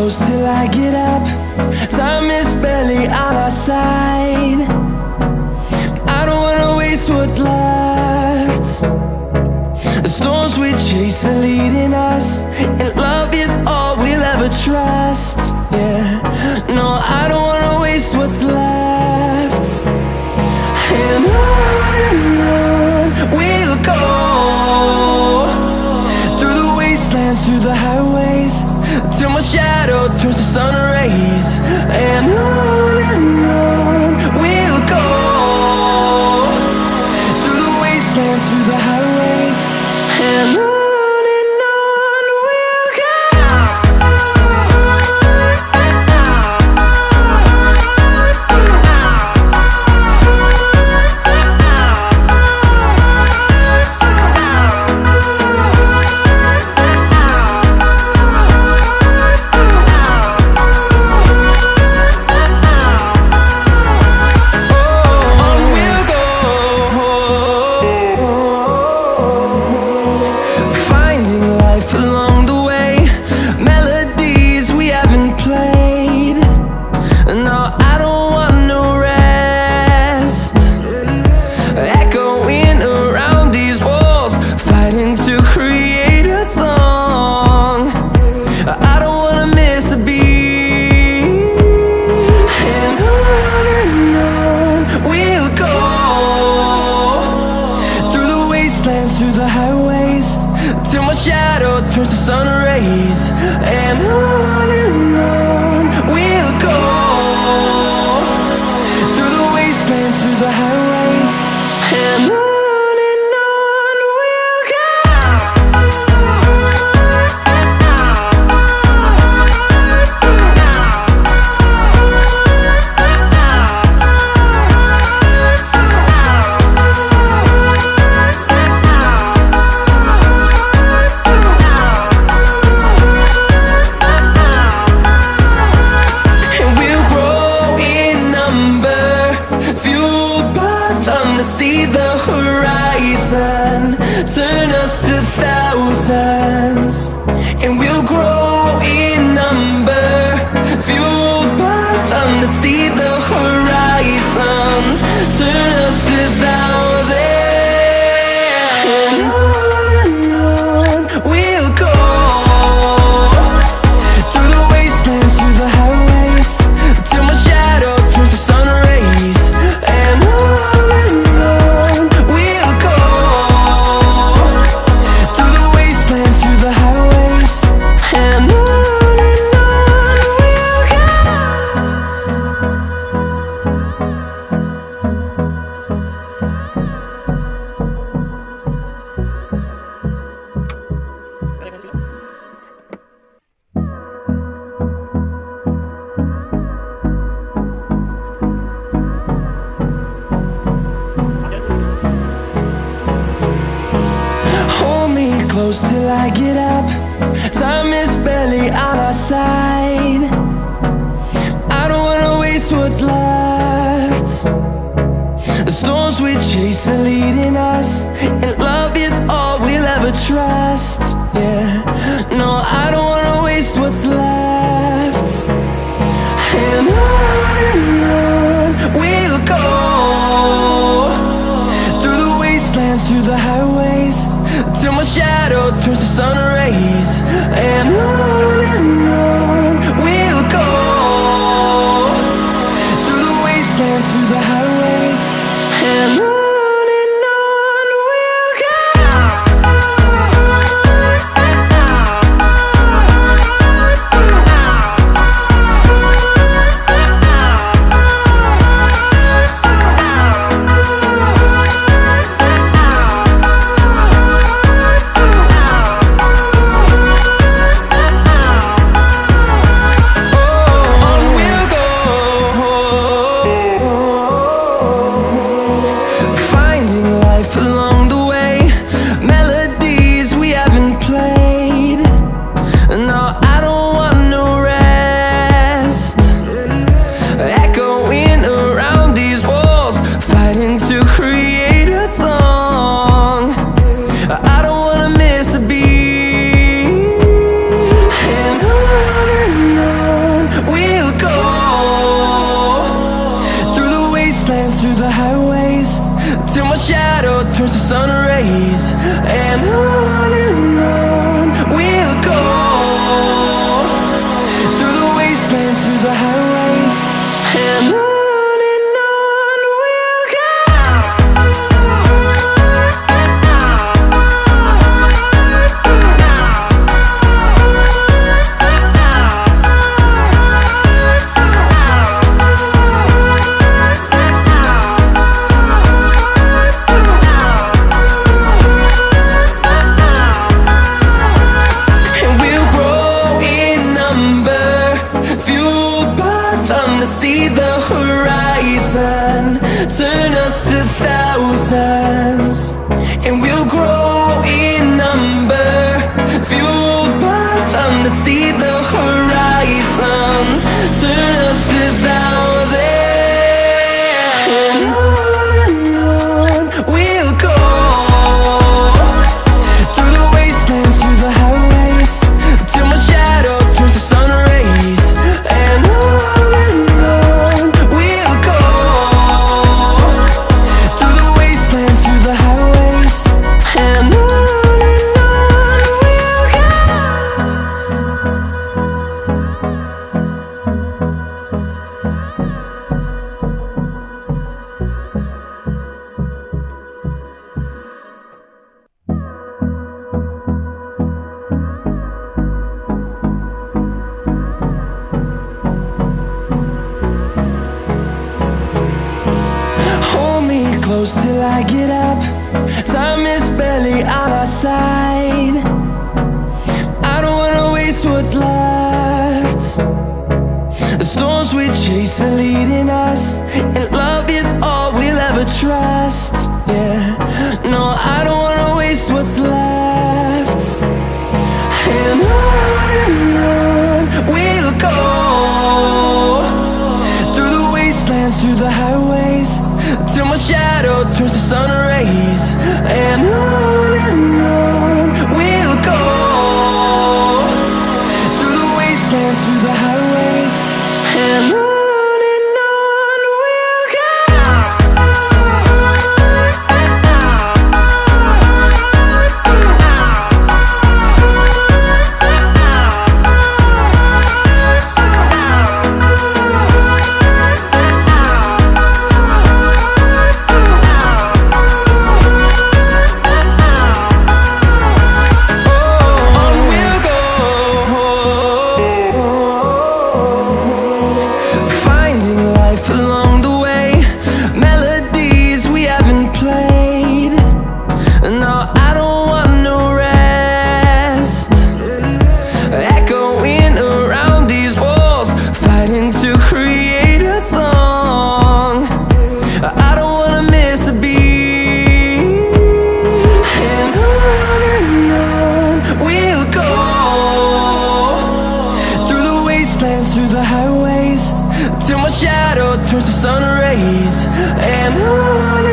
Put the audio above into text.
close till I get up. Time is barely on our side. I don't wanna waste what's left. The storms we chase are leading us, and love is all we'll ever trust. Yeah, no, I don't wanna waste what's left. And on we'll go, through the wastelands, through the highways, till my shadow turns to sun rays. And on we'll go, through the wastelands, through the highways, and on we'll go. Through the highways, till my shadow turns to sun rays. And on we'll go, through the wastelands, through the highways, and on we'll go. See the horizon turn us to thousands, and we'll grow in number, fueled by them. To see the horizon turn us to thousands, and on we'll go, through the wastelands, through the highways, till my shadow turns to sun rays. And close till I get up. Time is barely on our side. I don't wanna waste what's left. The storms we chase are leading us, and love is all we'll ever trust. Yeah, no, I don't wanna waste what's left. And on we'll go, through the wastelands, through the highways, till my shadow turns to sun rays. And on we'll go, through the wastelands, through the highways, and on till my shadow turns to sun rays. And on we'll go, through the wastelands, through the highways. And on we'll go. To see the horizon turn us to thousands, and we'll grow in number, fueled by them. To see the horizon turn us to thousands, and on we'll go, through the wastelands, through the highways, till my shadow turns to sun rays. And close till I get up. Time is barely on our side. I don't wanna waste what's left. The storms we chase are leading us, and love is all we'll ever trust. Yeah, no, I don't wanna waste what's left. And on we'll go, through the wastelands, through the highways, till my shadow turns to sun rays. And on we'll go, through the wastelands, through the highways. And on we'll go. Through the highways, till my shadow turns to sun rays. And on